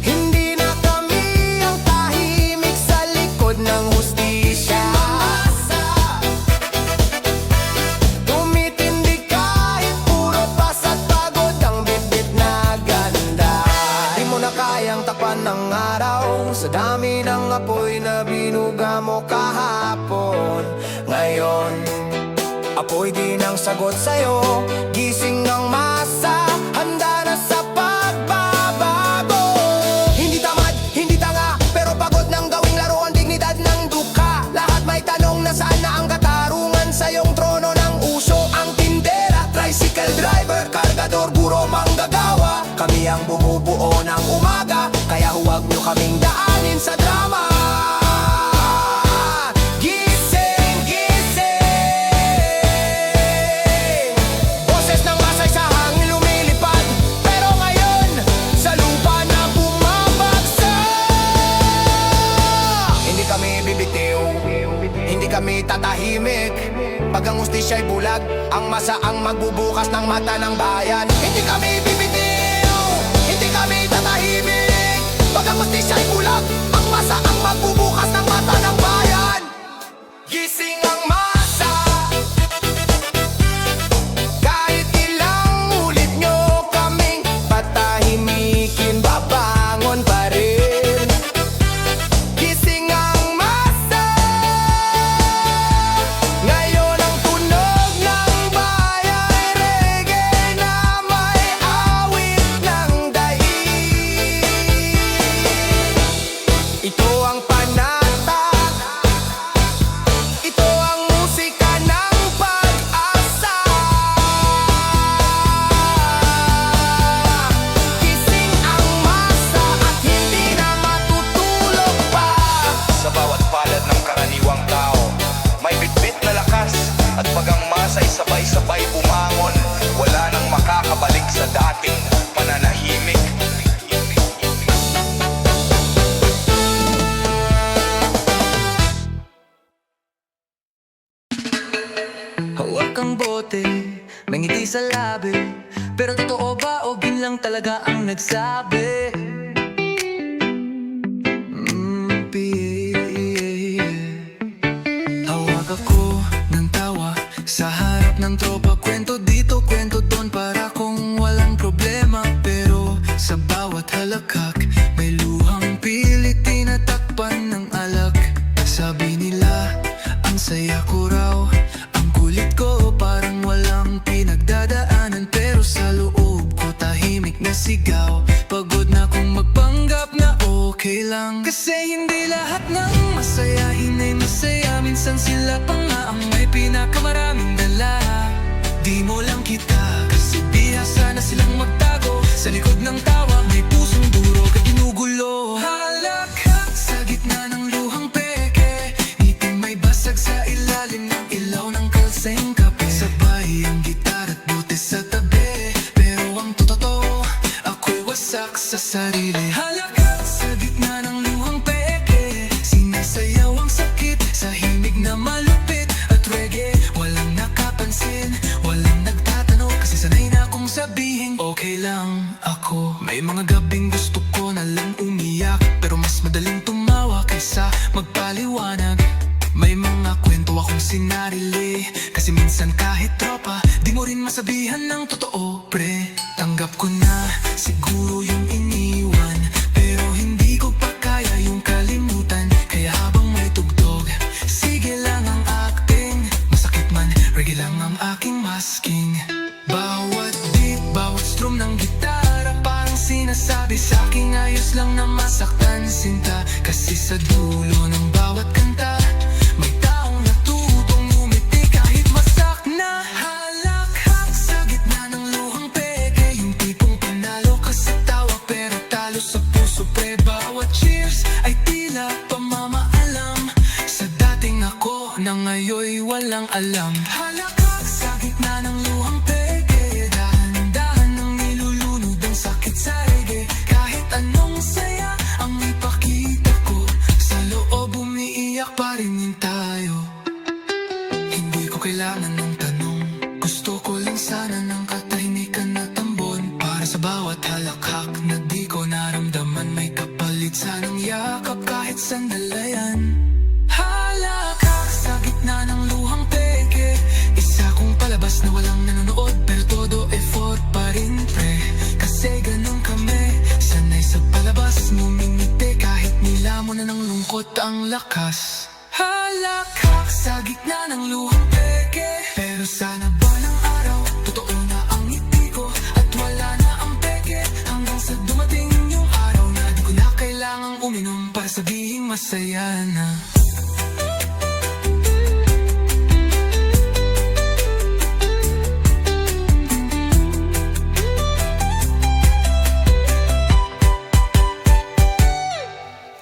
hindi na kami ang tahimik sa likod ng hustisya. Tumitindi kahit puro pas at pagod ang bitbit na ganda. Di mo na kayang takpan ng araw sa dami ng apoy na binuga mo kahapon. Ngayon, apoy din ang sagot sa'yo. Gising ang masa, handa na sa pagbabago. Hindi tamad, hindi tanga, pero pagod ng gawing laro ang dignidad ng duka. Lahat may tanong na saan na ang katarungan sa iyong trono ng uso. Ang tindera, tricycle driver, kargador, guro, manggagawa. Kami ang bumubuo ng umaga, kaya huwag nyo kaming daanin sa drama. Gising, gising, boses ng masay sa hangin lumilipad, pero ngayon sa lupa na bumabagsak. Hindi kami bibitiw, hindi kami tatahimik. Pag ang hustisya'y bulag, ang masa ang magbubukas ng mata ng bayan. Hindi kami bibitiw, hindi kami tatahimik. Pag ang hustisya'y bulag, ang masa ang magbubukas ng mata ng bayan. Gising ang masa, kahit ilang ulit nyo kaming patahimikin, babangon pa rin. Gising ang masa, ngayon ang tunog ng bayan. Reggae na may awit ng daigdig. sinasabi? Pero totoo ba o lang talaga ang nagsabi? Hawak ako ng tawa sa harap ng tropa. Kwento dito, kwento doon, para kung walang problema. Pero sa bawat halakak may luhang pilit tinatakpan ng alak. Sabi nila ang saya ko raw, ang kulit ko parang walang pinagdadaanan. Pero sa loob ko tahimik na sigaw. Pagod na kong magpanggap na okay lang. Kasi hindi lahat ng masayahin ay masaya. Minsan sila pa nga ang may pinakamaraming dala. Di mo lang kita kasi bihasa na silang magtago. Sa likod ng tawa may pusong durog at ginugulo. Halakak sa gitna ng luhang peke, ngiting may basag sa ilalim ng ilaw ng kalseng kape. Sabay ang gitar at bote sa tabi, pero ang totoo ako'y wasak sa sarili. Halakak sa gitna ng luhang peke, sinasayaw ang sakit sa himig na malupit at reggae. Walang nakapansin, walang nagtatanong, kasi sanay na akong sabihin okay lang ako. May mga gabing gusto ko na lang umiyak, pero mas madaling tumawa kaysa magpaliwanag. May mga kwento akong sinarili, kasi minsan kahit tropa di mo rin masabihan ng totoo, pre. Tanggap ko na siguro yung iniwan, pero hindi ko pa kaya yung kalimutan. Kaya habang may tugtog, sige lang ang acting. Masakit man, reggae lang ang aking masking. Bawat beat, bawat strum ng gitara, parang sinasabi sa'king ayos lang na masaktan sinta. Kasi sa dulo ng bawat kanta may taong natutong ngumiti kahit masak na. Halakhak sa gitna ng luhang peke, yung tipong panalo ka sa tawa pero talo sa puso, pre. Bawat cheers ay tila pamamaalam sa dating ako na ngayoy walang alam. Halakhak sa gitna ng luhang peke, dahan-dahan ang nilulunod ang sakit sa reggae. Kahit anong saya ang ipakita ko, sa loob umiiyak pa rin tayo. Hindi ko kailangan ng tanong, gusto ko lang sana ng katahimikan na tambon. Para sa bawat halakhak na di ko naramdaman, may kapalit sanang yakap kahit sandalayan. Halakak sa gitna ng luhang peke, isa kong palabas na walang nanonood, pero todo effort pa rin, pre. Kasi ganun kami, sanay sa palabas, ngumingiti kahit nila mo na ng lungkot ang lakas. Halakak sa gitna ng luhang peke, pero sana ba ng araw totoo na ang ngiti ko at wala na ang peke. Hanggang sa dumating yung araw na di ko na kailangang uminom para sabihing masaya na.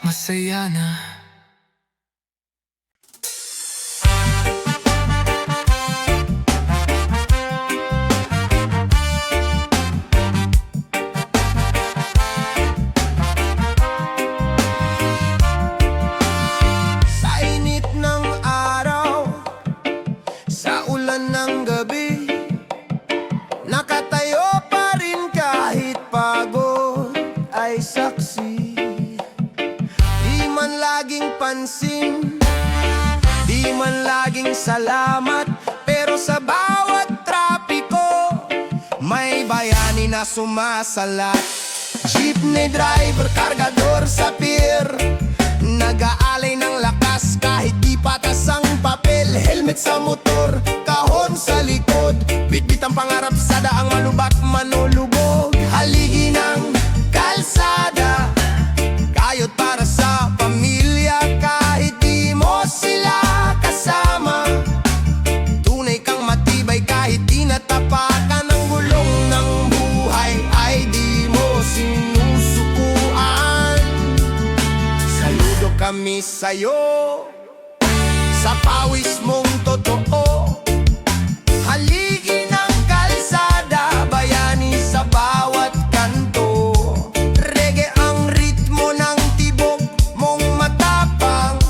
Masaya na. Sa init ng araw, sa ulan ng gabi, nakatayo pa rin kahit pagod ay saksi. Di man laging pansin, di man laging salamat, pero sa bawat trapiko may bayani na sumasalat. Jeepney driver, kargador sa pier, nag-aalay ng lakas kahit di patas ang papel. Helmet sa motor, kahon sa likod, bitbit ang pangarap sa daang malubak manulubog. Haligi ng kalsada, kayod para sa pamilya kahit di mo sila kasama. Tunay kang matibay kahit di natapakan ng gulong ng buhay ay di mo sinusukuan. Saludo kami sa'yo sa pawis mong totoo. Haligi ng kalsada, bayani sa bawat kanto. Reggae ang ritmo ng tibok mong matapang.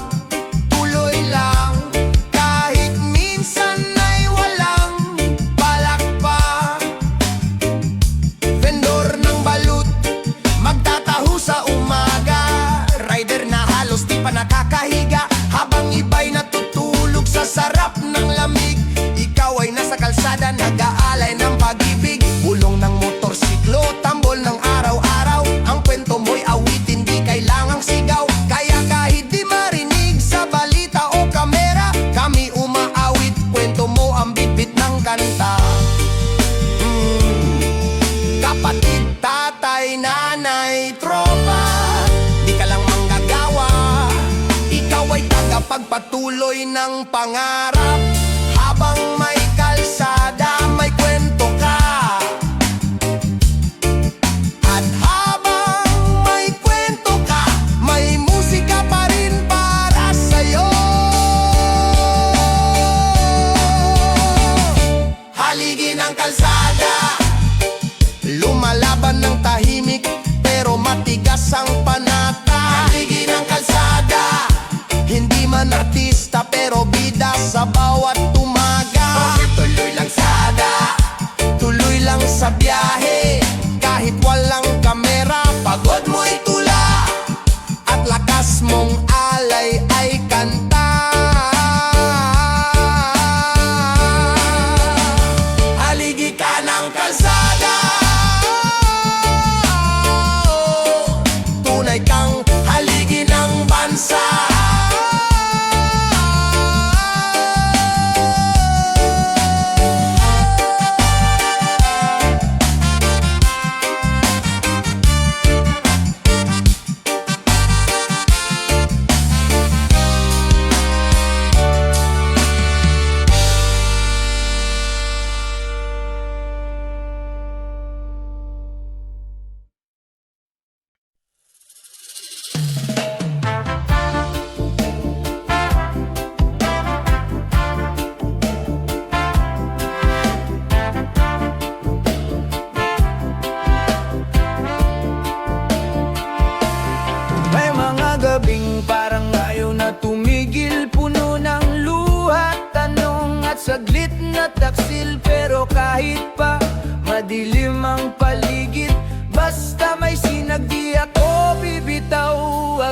Tuloy lang kahit minsan ay walang palakpak. magpatuloy ng pangarap. Habang may kalsada, may kwento ka. At habang may kwento ka, may musika pa rin para sa'yo. Haligi ng kalsada, lumalaban ng tahimik, pero matigas ang panata. Haligi ng kalsada, hindi man artista, pero bida sa bawat tumaga. Bakit tuloy lang sada, tuloy lang sa biyahe. Kahit walang kamera, pagod mo'y tula, at lakas mong alay ay kanta. Haligi ka ng kalsada, tunay kang haligi ng bansa. May mga gabing parang ayaw na tumigil, puno ng luha, tanong at saglit na taksil. Pero kahit pa madilim ang paligid, basta may sinag di ako bibitaw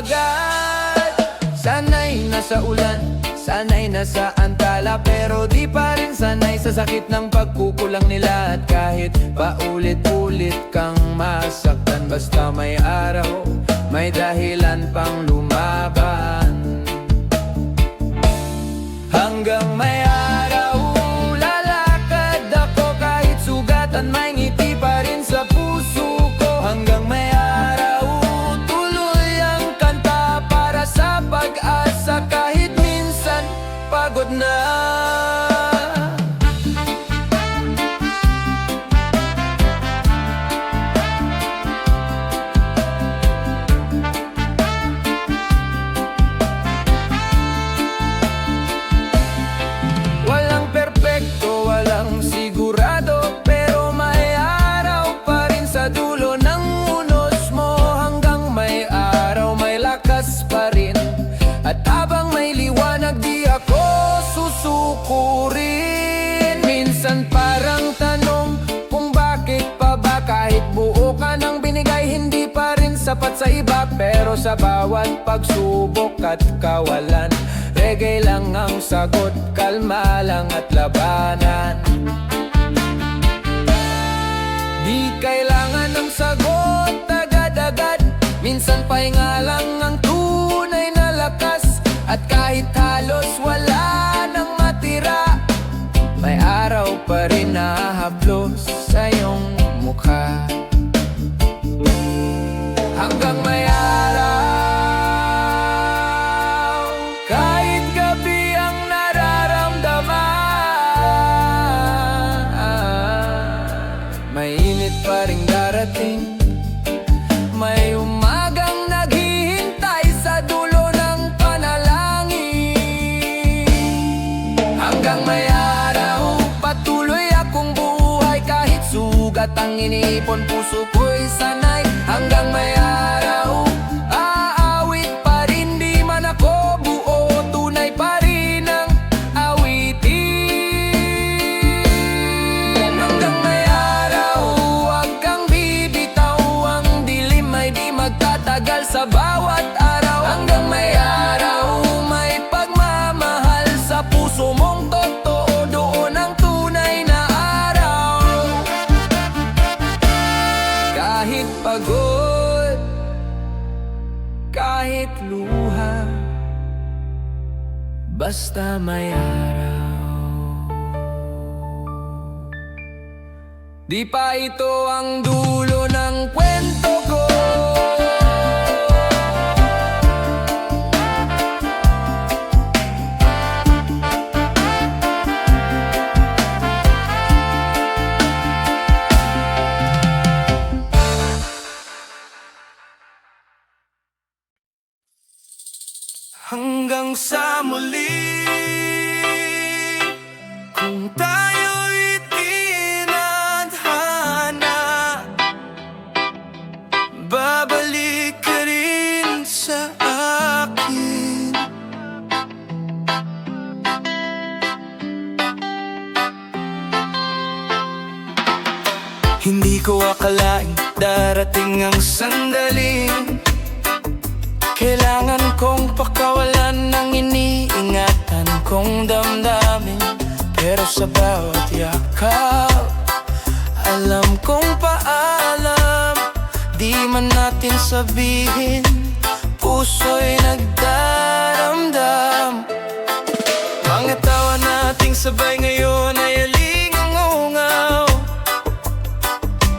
agad. Sanay na sa ulan, sanay na sa antala, pero di pa rin sanay sa sakit ng pagkukulang nila. At kahit paulit-ulit kang masaktan, basta may araw, may dahilan pang lumaban. Hanggang may araw, lalakad ako kahit sugatan, may ngiti pa rin sa puso ko. Hanggang may araw, tuloy ang kanta para sa pag-asa, kahit minsan pagod na. Walang perpekto, walang sigurado, pero may araw pa rin sa dulo ng unos mo. Hanggang may araw, may lakas pa rin, at habang may liwanag, di ako susukurin. Minsan parang tanong kung bakit pa ba, kahit buo ka ng binigay, hindi pa rin sapat sa iba. Pero sa bawat pagsubok at kawalan, reggae lang ang sagot, kalma lang at labanan. Di kailangan ng sagot agad-agad, minsan pahinga lang ang tunay na lakas. At kahit halos wala nang matira, may araw pa rin nahablos sa iyong mukha. Hanggang may araw, kahit gabi ang nararamdaman, may init pa rin darating, may umagang naghihintay sa dulo ng panalangin. Hanggang may araw, patuloy akong buhay, kahit sugat ang iniipon, puso ko'y sanay. Hanggang may araw, aawit pa rin, di man ako buo, tunay pa rin ang awitin. Hanggang may araw, huwag kang bibitaw, ang dilim ay di magtatagal sa bawat araw. Hanggang may araw, may pagmamahal sa puso mong totoo, doon ang tunay na araw. Kahit pagod, kahit luha, basta may araw. Di pa ito ang dulo ng kwento ko. Hanggang sa muli, kung tayo'y tinadhana, babalik ka rin sa akin. Hindi ko akalain darating ang sandaling kailangan kong pakawalan ng iniingatan kong damdamin. Pero sa bawat yakap, alam kong paalam. Di man natin sabihin, puso'y nagdaramdam. Mga tawa nating sabay ngayon ay alingungaw.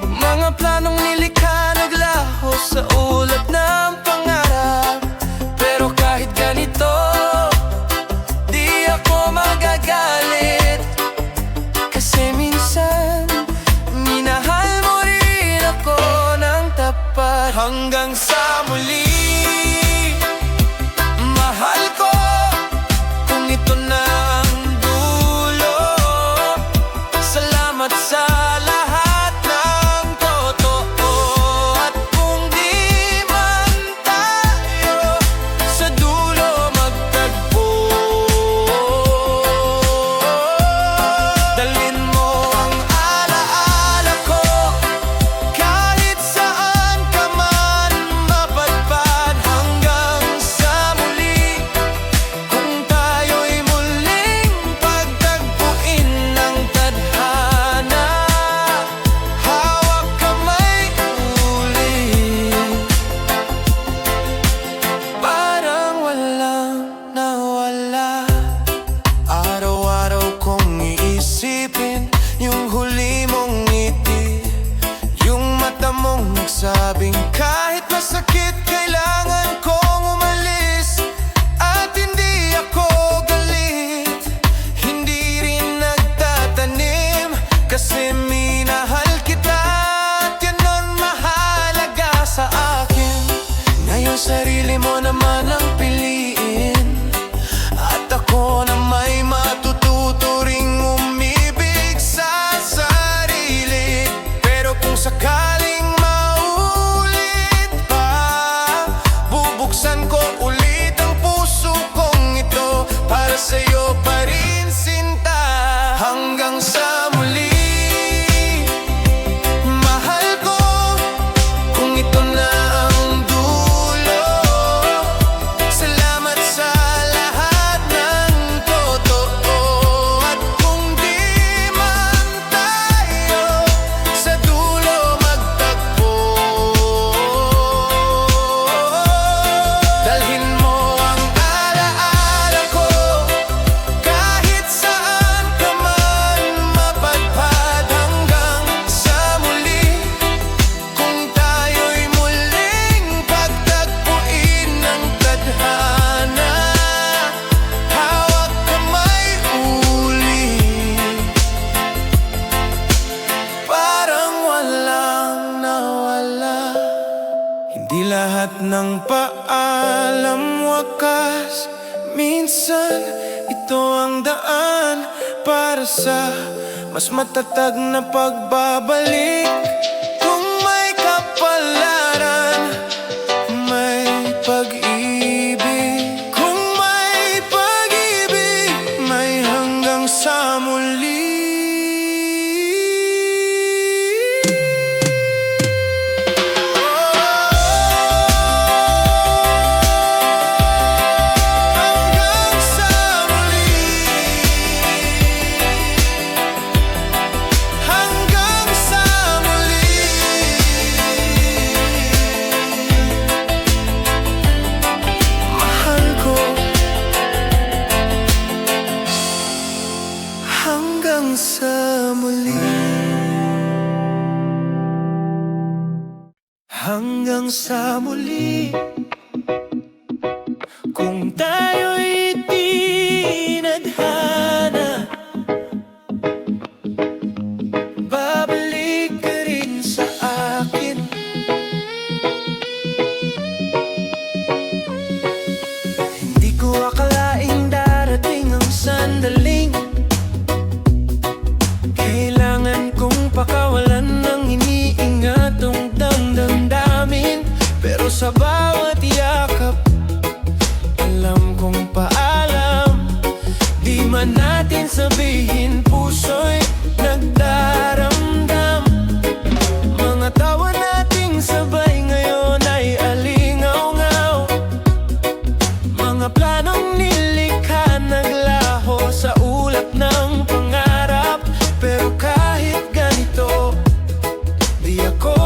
Mga planong nilikha naglaho sa ulap ng pangarap. Pero kahit ganito, di ako magagalit. Kasi minsan, minahal mo rin ako ng tapat. Hanggang sa muli, mahal ko, kung ito na ang dulo. Salamat sa lahat ng totoo. At kung di man tayo sa dulo magtagpo, dalhin mo ang alaala ko kahit saan ka man mapadpad. Hanggang sa muli, kung tayo'y muling pagtagpuin ng tadhana, hawak kamay ulit, parang walang nawala. Araw-araw kong iisipin yung huli mong ngiti, yung mata mong nagsabing kahit masakit kailangan kong umalis. At hindi ako galit, hindi rin nagtatanim, kasi minahal kita at yun ang mahalaga sa akin. Ngayon sarili mo naman ang piliin, at ako na may matututo ring umibig sa sarili. Pero kung sakaling maulit pa, bubuksan ko ulit ang puso kong ito para sa'yo pa rin, sinta. Hanggang sa muli, mahal ko, kung ito na ang dulo. Salamat sa lahat ng totoo. At kung di man tayo sa dulo magtagpo, dalhin mo ang alaala ko kahit saan ka man mapadpad. Hanggang sa muli, kung tayo'y muling pagtagpuin ng tadhana, hawak kamay ulit, parang walang nawala. Hindi lahat ng paalam wakas, minsan ito ang daan para sa mas matatag na pagbabalik. Kung may kapalaran, may pag-ibig. Kung may pag-ibig, may hanggang sa muli. Hanggang sa muli, hanggang sa muli. Mahal ko, hanggang sa muli. Hanggang sa muli, kung tayo'y tinadhana, babalik ka rin sa akin. Hindi ko ang nilikha, naglaho sa ulap ng pangarap. Pero kahit ganito, di ako